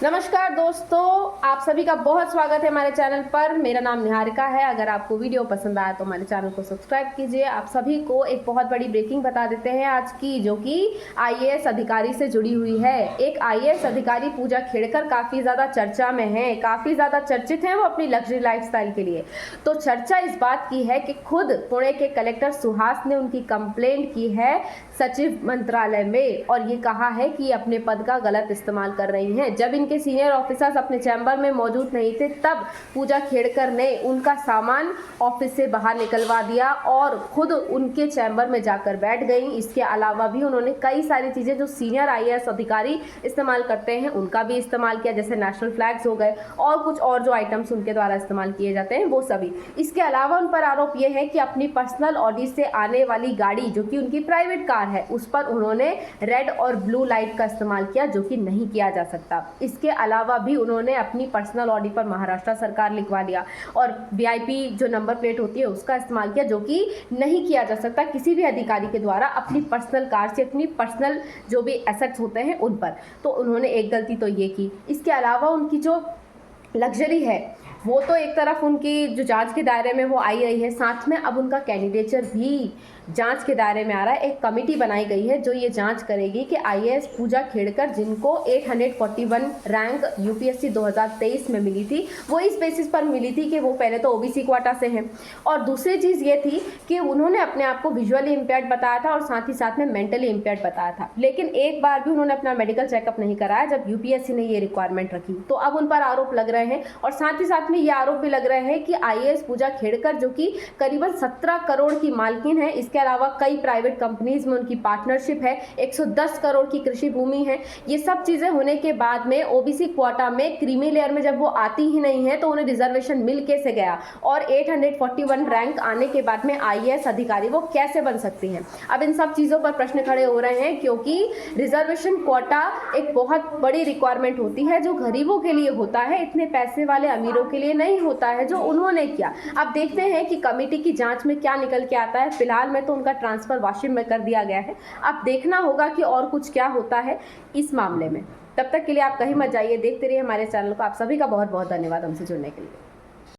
नमस्कार दोस्तों, आप सभी का बहुत स्वागत है हमारे चैनल पर। मेरा नाम निहारिका है। अगर आपको वीडियो पसंद आया तो हमारे चैनल को सब्सक्राइब कीजिए। आप सभी को एक बहुत बड़ी ब्रेकिंग बता देते हैं आज की, जो कि आईएएस अधिकारी से जुड़ी हुई है। एक आईएएस अधिकारी पूजा खेड़कर काफ़ी ज़्यादा चर्चा में है, काफ़ी ज़्यादा चर्चित हैं वो अपनी लग्जरी लाइफस्टाइल के लिए। तो चर्चा इस बात की है कि खुद पुणे के कलेक्टर सुहास ने उनकी कंप्लेंट की है सचिव मंत्रालय में, और ये कहा है कि अपने पद का गलत इस्तेमाल कर रही हैं। जब इनके सीनियर ऑफिसर्स अपने चैम्बर में मौजूद नहीं थे, तब पूजा खेड़कर ने उनका सामान ऑफिस से बाहर निकलवा दिया और खुद उनके चैम्बर में जाकर बैठ गई। इसके अलावा भी उन्होंने कई सारी चीज़ें जो सीनियर आईएएस अधिकारी इस्तेमाल करते हैं उनका भी इस्तेमाल किया, जैसे नेशनल फ्लैग्स हो गए और कुछ और जो आइटम्स उनके द्वारा इस्तेमाल किए जाते हैं वो सभी। इसके अलावा उन पर आरोप ये है कि अपनी पर्सनल ऑडी से आने वाली गाड़ी, जो कि उनकी प्राइवेट कार है, उस पर उन्होंने रेड और ब्लू लाइट का इस्तेमाल किया, जो कि नहीं किया जा सकता। इसके अलावा भी उन्होंने अपनी पर्सनल ऑडी पर महाराष्ट्र सरकार लिखवा दिया और वीआईपी जो नंबर प्लेट होती है उसका इस्तेमाल किया, जो कि नहीं किया जा सकता किसी भी अधिकारी के द्वारा अपनी पर्सनल कार से, अपनी पर्सनल जो भी एसेट्स होते हैं उन पर। तो उन्होंने एक गलती तो ये की। इसके अलावा उनकी जो लग्जरी है वो तो एक तरफ उनकी जो जांच के दायरे में वो आई रही है, साथ में अब उनका कैंडिडेचर भी जांच के दायरे में आ रहा है। एक कमेटी बनाई गई है जो ये जांच करेगी कि आईएएस पूजा खेड़कर, जिनको 841 रैंक यूपीएससी 2023 में मिली थी, वो इस बेसिस पर मिली थी कि वो पहले तो ओबीसी क्वाटा से हैं, और दूसरी चीज़ ये थी कि उन्होंने अपने आप को विजुअली इम्पेयर्ड बताया था और साथ ही साथ में मेंटली इम्पेयर्ड बताया था। लेकिन एक बार भी उन्होंने अपना मेडिकल चेकअप नहीं कराया जब यूपीएससी ने ये रिक्वायरमेंट रखी। तो अब उन पर आरोप लग रहे हैं और साथ ही साथ में ये आरोप भी लग रहे हैं कि आईएएस पूजा खेड़कर, जो कि करीबन 17 करोड़ की मालकिन है, इसके अलावा कई प्राइवेट कंपनीज में उनकी पार्टनरशिप है, 110 करोड़ की कृषि भूमि है, ये सब चीजें होने के बाद में ओबीसी क्वाटा में क्रीमी लेयर में जब वो आती ही नहीं है तो उन्हें रिजर्वेशन मिल कैसे गया, और 841 रैंक आने के बाद में आईएएस अधिकारी वो कैसे बन सकती हैं। अब इन सब चीजों पर प्रश्न खड़े हो रहे हैं, क्योंकि रिजर्वेशन क्वाटा एक बहुत बड़ी रिक्वायरमेंट होती है जो गरीबों के लिए होता है, इतने पैसे वाले अमीरों के लिए नहीं होता है, जो उन्होंने किया। अब देखते हैं कि कमेटी की जांच में क्या निकल के आता है। फिलहाल में तो उनका ट्रांसफर वाशिम में कर दिया गया है। अब देखना होगा कि और कुछ क्या होता है इस मामले में। तब तक के लिए आप कहीं मत जाइए, देखते रहिए हमारे चैनल को। आप सभी का बहुत बहुत धन्यवाद हमसे जुड़ने के लिए।